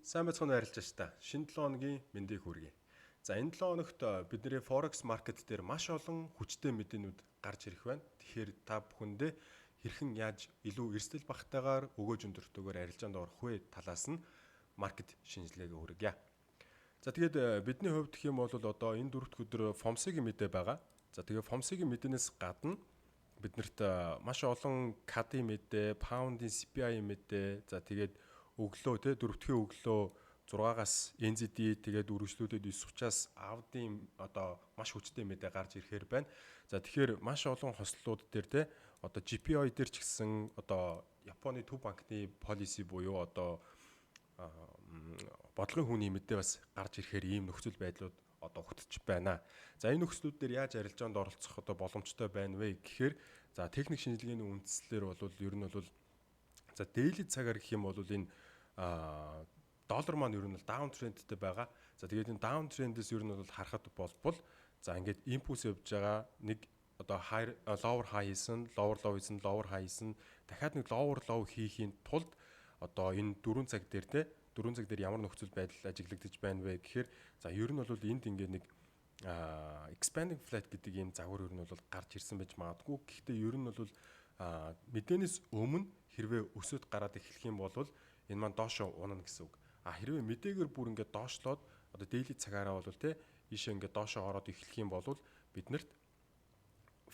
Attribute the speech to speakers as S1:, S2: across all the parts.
S1: Сайн байцгаана уу арилжаач та. Шинэ 7 хоногийн мэндийг хүргэе. За энэ 7 хоногт бидний Forex market дээр маш олон хүчтэй мэдээнүүд гарч ирэх байна. Тэгэхээр та бүхэндээ хэрхэн яаж илүү эрсдэл багтаагаар өгөөж өндөртөгөөр арилжаанд орох вэ талаас нь маркет шинжилгээгээ хүргье. За тэгээд бидний хувьд гэх юм бол одоо энэ 4 дахь өдөр FOMC-ийн мэдээ байгаа. За тэгээд FOMC-ийн мэдээнээс гадна биднэрт маш олон CAD-ийн мэдээ, Pound-ийн CPI-ийн мэдээ, за тэгээд өглөө те дөрөвдүгээр өглөө 6-аас NZD тэгээд үргэлжлүүлээд 9:30-аас AUD-ийн одоо маш хүчтэй мэдээ гарч ирэхээр байна. За тэгэхээр маш олон хослолууд дээр те одоо GPI дээр ч гэсэн одоо Японы төв банкны policy буюу одоо бодлогын хүний мэдээ бас гарч ирэхээр ийм нөхцөл байдлууд одоо хөтөж байна. За энэ нөхцлүүд дээр яаж арилжаанд оролцох одоо боломжтой байна вэ гэхээр за техник шинжилгээний үндслэлээр бол ер нь бол за daily цагаар гэх юм бол энэ доллар маань ер нь бол даун трендтэй байгаа. За тэгээд энэ даун трендээс ер нь бол харахад болбол за ингээд импульс явж байгаа нэг одоо lower high хийсэн, lower low хийсэн, lower high хийсэн дахиад нэг lower low хийхийн тулд одоо энэ 4 цаг дээр те 4 цаг дээр ямар нөхцөл байдал ажиглагдаж байна вэ гэхээр за ер нь бол энд ингээд нэг expanding flat гэдэг ийм загвар ер нь бол гарч ирсэн байж магадгүй. Гэхдээ ер нь бол мэдээнээс өмнө хэрвээ өсөд гараад эхлэх юм бол энэ маань доошоо унана гэсэн үг. Хэрвээ мэдээгээр бүр ингээд доошлоод одоо daily цагаараа бол те ийшээ ингээд доошоо ороод эхлэх юм бол биднэрт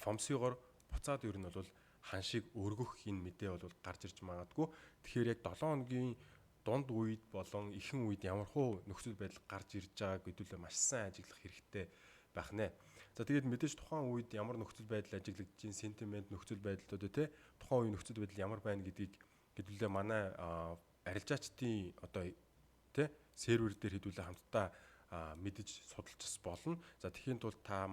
S1: FOMC-гоор буцаад ер нь бол ханшийг өргөх энэ мэдээ бол гарч ирж магадгүй. Тэгэхээр яг 7 хоногийн дунд үед болон ихэнх үед ямар хөө нөхцөл байдал гарч ирж байгааг хэдүүлээ маш сайн ажиглах хэрэгтэй байх нэ. За тэгээд мэдээж тухайн үед ямар нөхцөл байдал ажиглагдаж чинь сентимент нөхцөл байдлууд те тухайн үеийн нөхцөл байдал ямар байна гэдгийг хэдүүлээ манай арилжаачдын одоо те сервер дээр хэдүүлээ хамтдаа мэдэж судалж болно. За тэхийн тулд та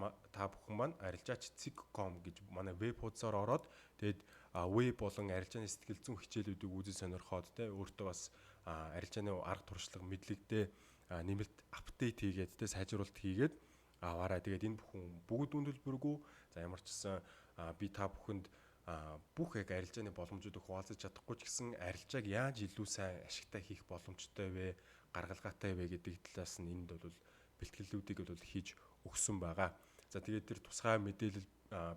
S1: бүхэн маань арилжаач cig.com гэж манай веб хуудасаар ороод тэгээд веб болон арилжааны сэтгэл зүйн хичээлүүдийг үзэж сонирхоод те өөртөө бас арилжааны арга туршлага мэдлэгдээ нэмэлт апдейт хийгээд те сайжруулалт хийгээд аваарай. Тэгээд энэ бүхэн бүгд үндэлбэргүй. За ямар ч гэсэн би та бүхэнд бүх яг арилжааны боломжуудыг хуваалцаж чадахгүй ч гэсэн арилжааг яаж илүү сайн ашигтай хийх боломжтой вэ, гаргалгаатай вэ гэдэг талаас нь энд бол бэлтгэлүүдийг бол хийж өгсөн байгаа. За тэгээд тэр тусгай мэдээлэл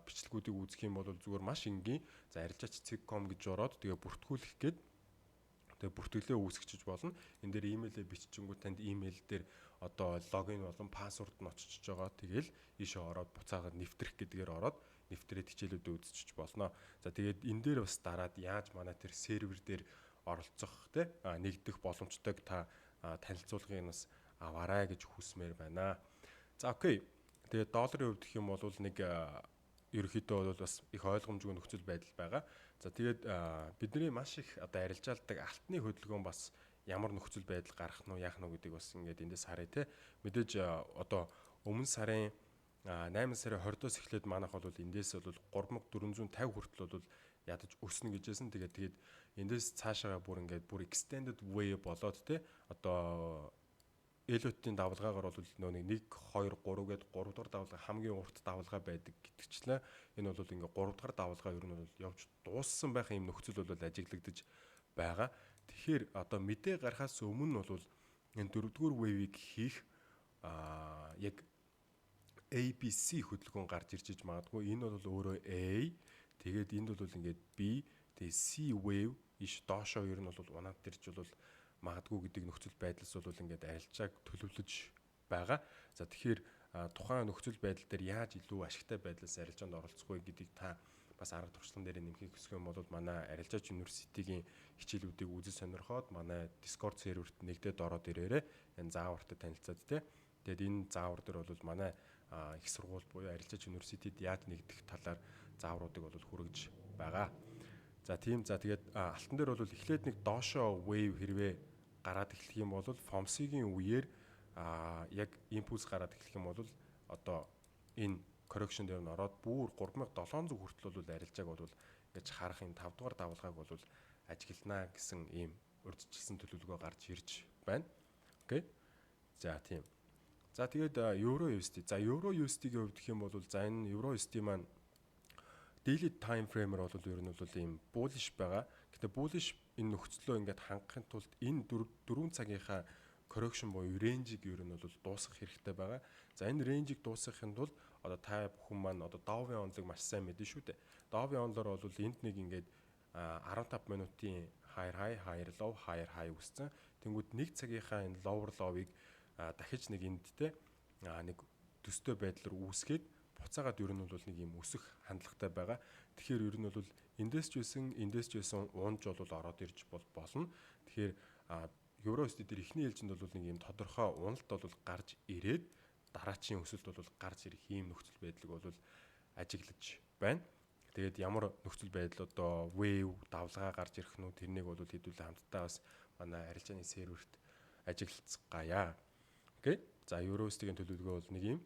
S1: бичлэгүүдийг үзэх юм бол зүгээр маш энгийн. За арилжаач cig.com гэж ороод тэгээ бүртгүүлэх гээд тэгээ бүртгэлээ үүсгэж болно. Энд дээр имэйлээ биччихэнгүү танд имэйл дээр одоо логин болон пассворд нь очиж байгаа. Тэгэл ийшээ ороод буцаагаад нэвтрэх гэдгээр ороод нэвтрээд хичээлүүдэд үзчих болно. За тэгээд энэ дээр бас дараад яаж манай тэр сервер дээр оролцох те нэгдэх боломжтойг та танилцуулгыг нас аваарай гэж хүсмээр байна. За окей. Тэгээд долларын хувьд гэх юм бол нэг ерөнхийдөө бол бас их ойлгомжгүй нөхцөл байдал байгаа. За тэгээд бидний маш их одоо арилжаалдаг алтны хөдөлгөөн бас ямар нөхцөл байдал гарах нь яах нь гэдгийг бас ингээд эндээс харъя те. Мэдээж одоо өмнө сарын 8 сарын 20-оос эхлээд манайх бол эндээс бол 3450 хүртэл бол ядаж өснө гэжсэн. Тэгээд эндээс цаашаа бүр ингээд бүр extended way болоод те одоо элотийн давлгаагаар бол нөө 1 2 3 гээд 3 дахь давлгаа хамгийн урт давлгаа байдаг гэдэгчлээ. Энэ бол ингээд 3 дахь давлгаа ер нь бол явж дууссан байх юм нөхцөл бол ажиглагдаж байгаа. Тэгэхээр одоо мэдээ гарахаас өмнө бол энэ 4-р wave-ийг хийх яг ABC хөдөлгөөн гарч ирж магадгүй. Энэ бол өөрөө A, тэгээд энд бол ингээд B, тэгээд C wave иш доошоо ер нь бол унаад ирж бол магадгүй гэдэг нөхцөл байдлаас бол ингээд арилжааг төлөвлөж байгаа. За тэгэхээр тухайн нөхцөл байдал дээр яаж илүү ашигтай байдлаас арилжаанд оролцох вэ гэдгийг та бас арга туршлага дээр нэмэхийг хүсэх юм бол манай арилжаач университетийн хичээлүүдийг үзэж сонирхоод манай Discord серверт нэгдээд ороод ирээрэй. Энэ заавартай танилцаад те. Тэгээд энэ заавар дээр бол манай их сургууль буюу арилжаач университет яаж нэгдэх талаар заавруудыг бол хүргэж байгаа. За тийм за тэгээд алтан дээр бол эхлээд нэг доошоо wave хэрвээ гараад эхлэх юм бол FOMC-гийн үеэр яг импульс гараад эхлэх юм бол одоо энэ correction дээр нь ороод бүр 3700 хүртэл бол арилжааг бол ингэж харах энэ 5 дугаар давлгааг бол ажиглана гэсэн ийм урьдчилсан төлөвлөгөө гарч ирж байна. Окей. За тийм. За тэгээд Euro USD. За Euro USD-ийн хувьд гэх юм бол за энэ Euro USD маань daily time frame-аар бол ер нь бол ийм bullish байгаа. Гэтэ bullish энэ нөхцлөө ингээд хангахын тулд энэ 4 цагийнхаа correction буюу range-ийг ер нь бол дуусгах хэрэгтэй байгаа. За энэ range-ийг дуусгахын тулд одоо та бүхэн маань одоо Dove-ийн онолыг маш сайн мэднэ шүү дээ. Dove-ийн онолоор бол энд нэг ингээд 15 минутын higher high үссэн. Тэнгүүд 1 цагийнхаа энэ lower low-ыг дахиж нэг эндтэй нэг төстэй байдлаар үүсгээд буцаагаад ер нь бол нэг юм өсөх хандлагатай байгаа. Тэгэхээр ер нь бол эндээс ч байсан унж бол ороод ирж болно. Тэгэхээр Евростат дээр эхний ээлжинд бол нэг юм тодорхой уналт бол гарч ирээд дараачийн өсөлт бол гарч ирэх ийм нөхцөл байдлыг бол ажиглаж байна. Тэгээд ямар нөхцөл байдал одоо wave давлгаа гарч ирэх нь тэрнийг бол хэдүүлээ хамтдаа бас манай арилжааны серверт ажиглацгаая. Окей. За Евростатын төлөвлөгөө бол нэг юм.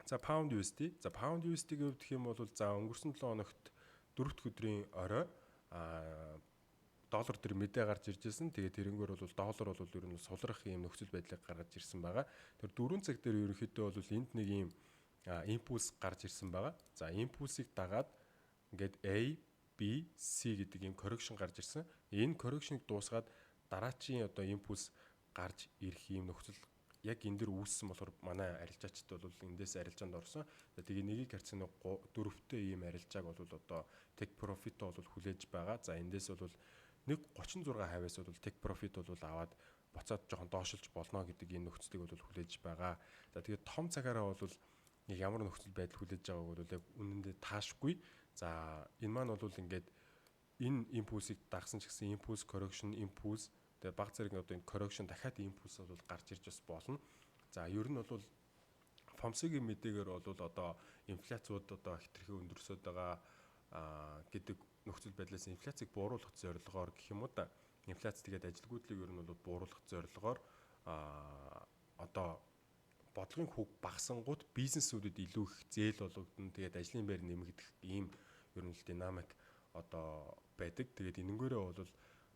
S1: За Pound USD. За Pound USD-г өвдөх юм бол за өнгөрсөн 7 хоногт 4-р өдрийн орой доллар төр мэдээ гарч ирж байсан. Тэгээд тэрнгээр бол доллар бол ер нь сулрах юм нөхцөл байдлыг гаргаж ирсэн байгаа. Тэр 4 цаг дээр ерөнхийдөө бол энд нэг юм импульс гарч ирсэн байгаа. За импульсыг дагаад ингээд A, B, C гэдэг юм correction гарч ирсэн. Энэ correction-ыг дуусгаад дараачийн одоо импульс гарч ирэх юм нөхцөл яг энэ дэр үүссэн болохоор манай арилжаачд бол эндээс арилжаанд орсон. Тэгээ нэгийг харьцан 4-тэй ийм арилжааг бол одоо take profit бол хүлээж байгаа. За эндээс бол 1.36% бол take profit бол аваад буцаад жоохон доошилж болно гэдэг энэ нөхцөлийг бол хүлээж байгаа. За тэгээ том цагаараа бол нэг ямар нөхцөл байдал хүлээж байгааг бол яг үнэндээ таашгүй. За энэ маань бол ингээд энэ импульсыг дагсан ч гэсэн импульс correction импульс тэгээ баг зэрэг одоо энэ correction дахиад импульс бол гарч ирж бас болно. За ер нь бол FOMC-ийн мэдээгээр бол одоо инфляцууд одоо хэтэрхий өндөрсөд байгаа гэдэг нөхцөл байдлаас инфляцийг бууруулах зорилгоор гэх юм уу да. Инфляц тэгээд ажилгүйдлийг ер нь бол бууруулах зорилгоор одоо бодлогын хүүг багсангууд бизнесүүдэд илүү их зээл болгодно. Тэгээд ажлын байр нэмэгдэх ийм ер нь л динамик одоо байдаг. Тэгээд энэнгээрээ бол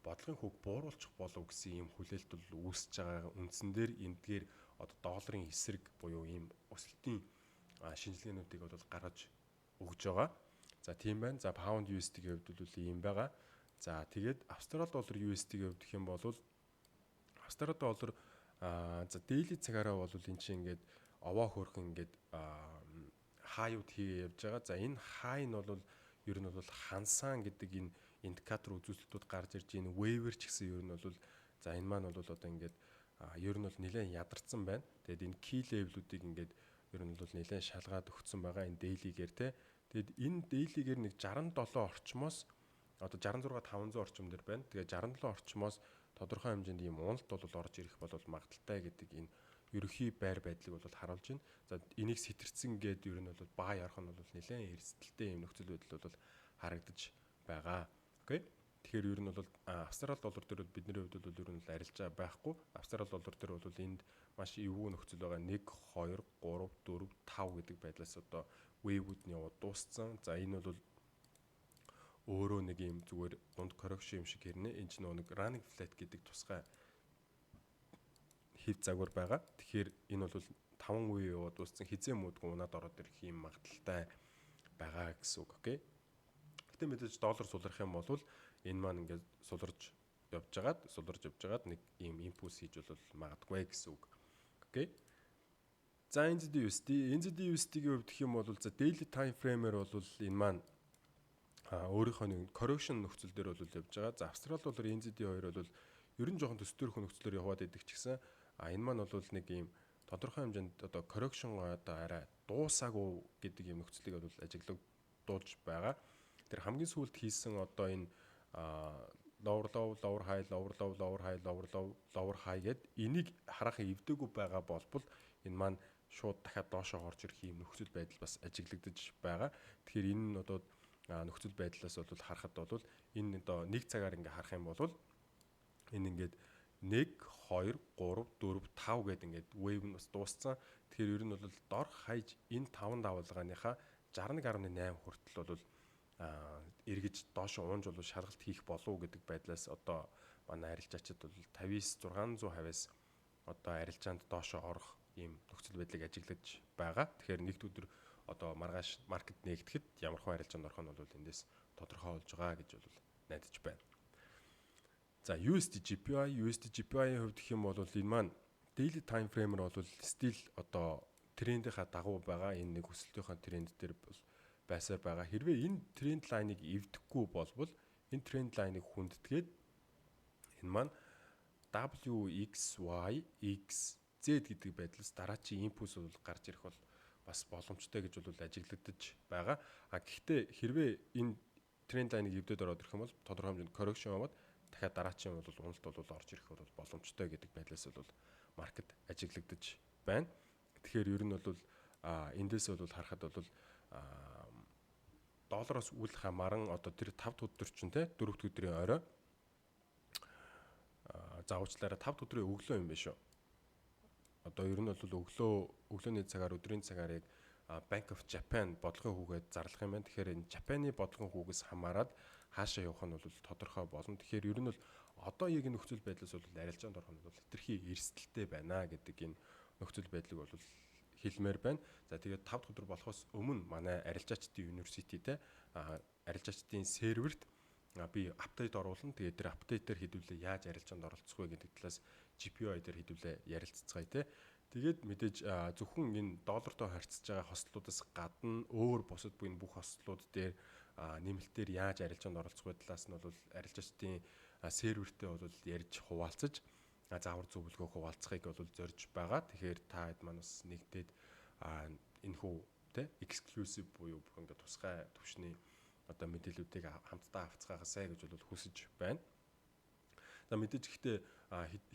S1: бодлогын хүүг бууруулчих болов гэсэн ийм хүлээлт бол үүсэж байгаа. Үндсэн дээр эндгээр одоо долларын эсрэг буюу ийм өсөлтийн шинжилгээнүүдийг бол гаргаж өгж байгаа. За тийм байна. За Pound USD-ийн хувьд бол ийм байгаа. За тэгээд Австрали доллар USD-ийн хувьд гэх юм бол Австрали доллар за daily цагаараа бол эн чинь ингээд овоо хөрхөн ингээд хаяуд хийгээ явж байгаа. За энэ хай нь бол ер нь бол хансан гэдэг энэ индикатор үзүүлэлтүүд гарч ирж энэ waiver ч гэсэн ер нь бол за энэ маань бол одоо ингээд ер нь бол нэлээд ядарсан байна. Тэгээд энэ key level-үүдийг ингээд ер нь бол нэлээд шалгаад өгсөн байгаа энэ daily-гээр те. Тэгэд энэ daily-гээр нэг 67 орчмоос одоо 66,500 орчим дээр байна. Тэгээ 67 орчмоос тодорхой хэмжээнд ийм уналт бол орж ирэх бол магадaltaй гэдэг энэ ерөнхий байр байдлыг бол харуулж байна. За энийг сэтэрсэн гээд ер нь бол баа ярах нь бол нэлээд эрсдэлтэй юм нөхцөл байдал бол харагдаж байгаа. Окей. Тэгэхээр ер нь бол Австрали доллар дээр бол бидний хувьд бол ер нь бол арилжаа байхгүй. Австрали доллар дээр бол энд маш эвгүй нөхцөл байгаа. 1 2 3 4 5 гэдэг байдлаас одоо wave-үүд нь яваад дууссан. За энэ бол өөрөө нэг юм зүгээр дунд correction юм шиг хэрнэ. Энэ ч нэг running flat гэдэг тусгай хэв загвар байгаа. Тэгэхээр энэ бол 5 үе яваад дууссан. Хизээ мүүдгүй унаад ороод ирэх юм магадaltaй байгаа гэсэн үг. Окей. Гэтэ мэдээж доллар сулрах юм бол энэ маань ингээд сулрж явжгаад нэг ийм импульс хийж бол магадгүй гэсэн үг. Окей. За NZD-ийн хувьд гэх юм бол за daily time frame-ээр бол энэ маань өөрийнхөө нэг correction нөхцөл дээр бол явж байгаа. За Австрали доллар NZD2 бол ер нь жоохон төстөрөх нөхцлөөр яваад идэг ч гэсэн энэ маань бол нэг ийм тодорхой хэмжээнд одоо correction одоо арай дуусаагүй гэдэг юм нөхцөлийг бол ажиглагдуулж байгаа. Тэр хамгийн сүүлд хийсэн одоо энэ lower low lower high lower low lower high lower low lower high гэд энийг харахын эвдээгүй байгаа болбол энэ маань шууд дахиад доошоо орж ирэх юм нөхцөл байдал бас ажиглагдаж байгаа. Тэгэхээр энэ нь одоо нөхцөл байдлаас бол харахад бол энэ одоо нэг цагаар ингээ харах юм бол энэ ингээд 1 2 3 4 5 гэдэг ингээд wave нь бас дууссан. Тэгэхээр ер нь бол дор хаяж энэ 5 давалгааныхаа 61.8 хүртэл бол эргэж доошоо уунж бол шалгалт хийх болов гэдэг байдлаас одоо манай арилжаачид бол 50-600%-аас одоо арилжаанд доошоо орох ийм нөхцөл байдлыг ажиглаж байгаа. Тэгэхээр нэгд өдөр одоо маргааш маркет нэгдэхэд ямар хөө арилжаанд орох нь бол эндээс тодорхой болж байгаа гэж бол найдаж байна. За USD GPI-ийн хувьд гэх юм бол энэ маань daily time frame-ээр бол still одоо трендийнхаа дагуу байгаа. Энэ нэг өсөлтийнхаа тренд дээр бол байсаар байгаа. Хэрвээ энэ тренд лайныг эвдэхгүй болбол энэ тренд лайныг хүндэтгээд энэ маань WXY, XZ гэдэг байдлаас дараачийн импульс бол гарч ирэх бол бас боломжтой гэж бол ажиглагдаж байгаа. Гэхдээ хэрвээ энэ тренд лайныг эвдээд ороод ирэх юм бол тодорхой хэмжээнд correction аваад дахиад дараачийн бол уналт бол орж ирэх бол боломжтой гэдэг байдлаас бол маркет ажиглагдаж байна. Тэгэхээр ер нь бол эндээс бол харахад бол доллароос үл хамааран одоо тэр 5 дахь өдөр чинь те 4 дахь өдрийн орой заавчлаараа 5 дахь өдрийн өглөө юм байна шүү. Одоо ер нь бол өглөөний цагаар өдрийн цагаар яг Bank of Japan бодлогын хүүгээд зарлах юм байна. Тэгэхээр энэ Japan-ы бодлогын хүүгээс хамаарад хаашаа явах нь бол тодорхой болно. Тэгэхээр ер нь бол одоо яг энэ нөхцөл байдлаас бол арилжаанд орох нь бол хэтэрхий эрсдэлтэй байна гэдэг энэ нөхцөл байдлыг бол хэлмээр байна. За тэгээд 5 дахь өдөр болохоос өмнө манай арилжаачдын университет арилжаачдын серверт би апдейт оруулна. Тэгээд тэр апдейтээр хэдүүлээ яаж арилжаанд оролцох вэ гэдэг талаас GPI дээр хэдүүлээ ярилццгаая те. Тэгээд мэдээж зөвхөн энэ доллартай харьцаж байгаа хослолуудаас гадна өөр бусад бүх хослолууд дээр нэмэлтээр яаж арилжаанд оролцох вэ талаас нь бол арилжаачдын сервертэй бол ярьж хуваалцаж заавар зөвлөгөө хуваалцахыг бол зорж байгаа. Тэгэхээр та хэд маань бас нэгдээд энэ хүү те exclusive буюу бүх ингээд тусгай түвшний одоо мэдээллүүдийг хамтдаа авцгаахасаа гэж бол хүсэж байна. За мэдээж гэхдээ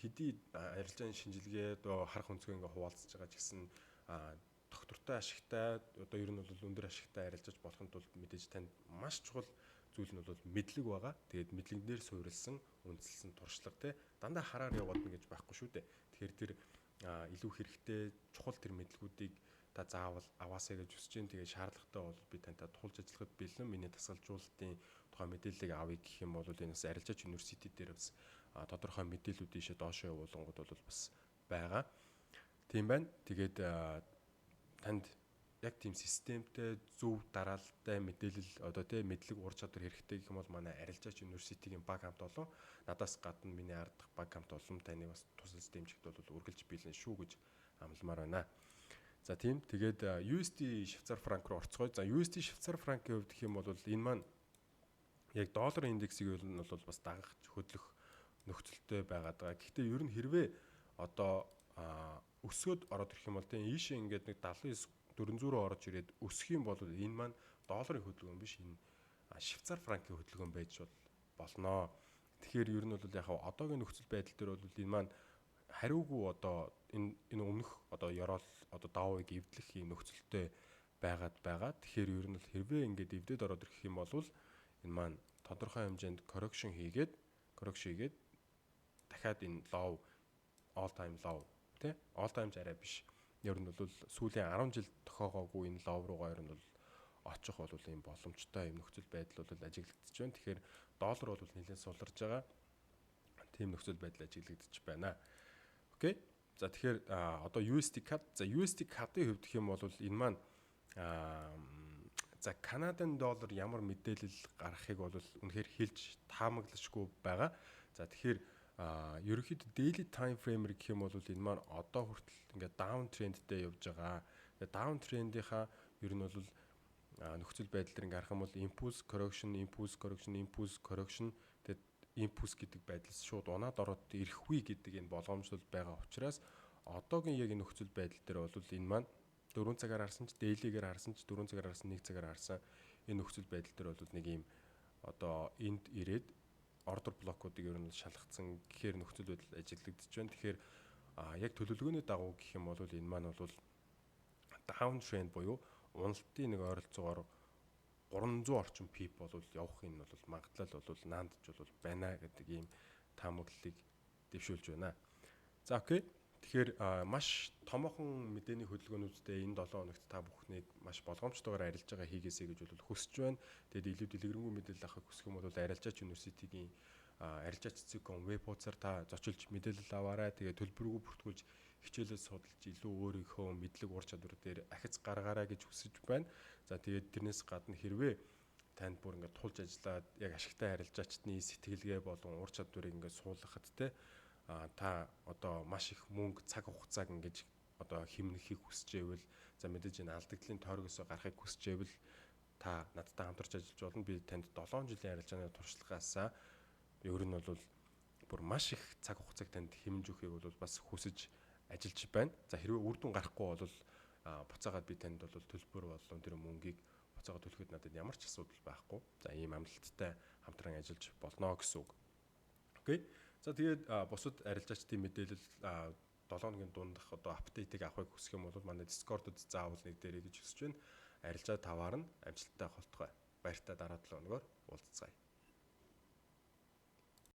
S1: хэдий арилжааны шинжилгээ одоо харах өнцгөө ингээ хуваалцаж байгаа ч гэсэн доктортой ашигтай одоо ер нь бол өндөр ашигтай арилжаач болохын тулд мэдээж танд маш чухал зүйл нь бол мэдлэг байгаа. Тэгээд мэдлэгнээр суурилсан, үндэслэн туршлага те дандаа хараар яваадна гэж байхгүй шүү дээ. Тэгэхээр тэр илүү хэрэгтэй чухал тэр мэдлгүүдийг та заавал аваасаа гэж хүсэж байна. Тэгээд шаардлагатай бол би тантай тулж ажиллахад бэлэн. Миний дасгалжуулалтын тухай мэдээллийг авъя гэх юм бол энэ бас арилжаач университет дээр бас тодорхой мэдээлүүд ийшээ доошоо явуулангууд бол бас байгаа. Тийм байна. Тэгээд танд яг тийм системтэй зөв дараалалтай мэдээлэл одоо тийм мэдлэг ур чадвар хэрэгтэй гэх юм бол манай арилжаач университетийн баг хамт олон надаас гадна миний ард дахь баг хамт олон таны бас тусалж дэмжихд бол үргэлж бэлэн шүү гэж амламаар байна. За тийм тэгээд USD Швейцар франк руу орцгоё. За USD Швейцар франкийн хувьд гэх юм бол энэ маань яг долларын индексийг нь бол бас дагах хөдлөх нөхцөлтэй байгаад байгаа. Гэхдээ ер нь хэрвээ одоо өсгөөд ороод ирэх юм бол тийм ийшээ ингээд нэг 79 400 орж ирээд өсөх юм бол энэ маань долларын хөдөлгөөн биш энэ Швейцар франкийн хөдөлгөөн байж болно. Тэгэхээр ер нь бол яг одоогийн нөхцөл байдал дээр бол энэ маань хариугүй одоо энэ өмнөх одоо ёроол одоо давыг эвдлэх юм нөхцөлтэй байгаад байгаа. Тэгэхээр ер нь бол хэрвээ ингээд эвдээд ороод ирэх юм бол энэ маань тодорхой хэмжээнд correction хийгээд дахиад энэ low all time low тий all time арай биш. Ер нь бол сүүлийн 10 жил тохиогоогүй энэ low руугаа ер нь бол очих бол ийм боломжтой юм нөхцөл байдал бол ажиглагдчих байна. Тэгэхээр доллар бол нэлээд суларж байгаа. Тийм нөхцөл байдал ажиглагдчих байна. Окей. За тэгэхээр одоо USD CAD. За USD CAD-ийн хувьд гэх юм бол энэ маань за Канадын доллар ямар мэдээлэл гаргахыг бол үнэхээр хэлж таамаглашгүй байгаа. За тэгэхээр ерөнхийдөө daily time frame гэх юм бол энэ маань одоо хүртэл ингээд down trendтэй явж байгаа. Тэгээд down trend-ийнхаа ер нь бол нөхцөл байдал дээр ингээд харах юм бол impulse correction тэгээд impulse гэдэг байдлаас шууд унаад ороод ирэхгүй гэдэг энэ болгоомжлол байгаа учраас одоогийн яг энэ нөхцөл байдал дээр бол энэ маань 4 цагаар харсан ч daily-гээр харсан ч 4 цагаар харсан 1 цагаар харсан энэ нөхцөл байдал дээр бол нэг юм одоо энд ирээд ордер блокуудыг ер нь шалгацсан гэхээр нөхцөл байдал ажиглагдчих байна. Тэгэхээр яг төлөвлөгөөний дагуу гэх юм бол энэ маань бол down trend буюу уналтын нэг ойролцоогоор 300 орчим пип бол явахын бол магадлал бол наандж бол байна гэдэг ийм таамаглалыг дэвшүүлж байна. За окей. Тэгэхээр маш томоохон мэдээний хөдөлгөөнүүдтэй энэ 7 хоногт та бүхнийг маш болгоомжтойгоор арилж байгаа хийгээсэй гэж бол хүсэж байна. Тэгэд илүү дэлгэрэнгүй мэдээлэл авахыг хүсэх юм бол арилжаач университетийн арилжаач цэком веб хуудасаар та зочилж мэдээлэл аваарай. Тэгээд төлбөргүй бүртгүүлж хичээлээ судалж илүү өөрийнхөө мэдлэг ур чадвар дээр ахиц гаргаарай гэж хүсэж байна. За тэгээд тэрнээс гадна хэрвээ танд бүр ингээд тулж ажиллаад яг ашигтай арилжаачдны сэтгэлгээ болон ур чадварыг ингээд суулгахад те та одоо маш их мөнгө цаг хугацааг ингээд одоо хэмнэхийг хүсэж байвал за мэдээж энэ алдагдлын тойрогоос гарахыг хүсэж байвал та надтай хамтарч ажиллаж болно. Би танд 7 жилийн арилжааны туршлагаасаа ер нь бол бүр маш их цаг хугацааг танд хэмнэж өгөхийг бол бас хүсэж ажиллаж байна. За хэрвээ үр дүн гарахгүй бол буцаагаад би танд бол төлбөр болон тэр мөнгийг буцаагаад төлөхөд надад ямар ч асуудал байхгүй. За ийм амлалттай хамтран ажиллаж болно гэсэн үг. Окей. За тэгээд бусад арилжаачдын мэдээлэл 7 хоногийн дундах одоо апдейтыг авахыг хүсэх юм бол манай Discord-д заавал нэг дээр идэж өсөж байна. Арилжаа таваар нь амжилттай холтгой. Баяртай дараа 7 хоногоор уулзцаая.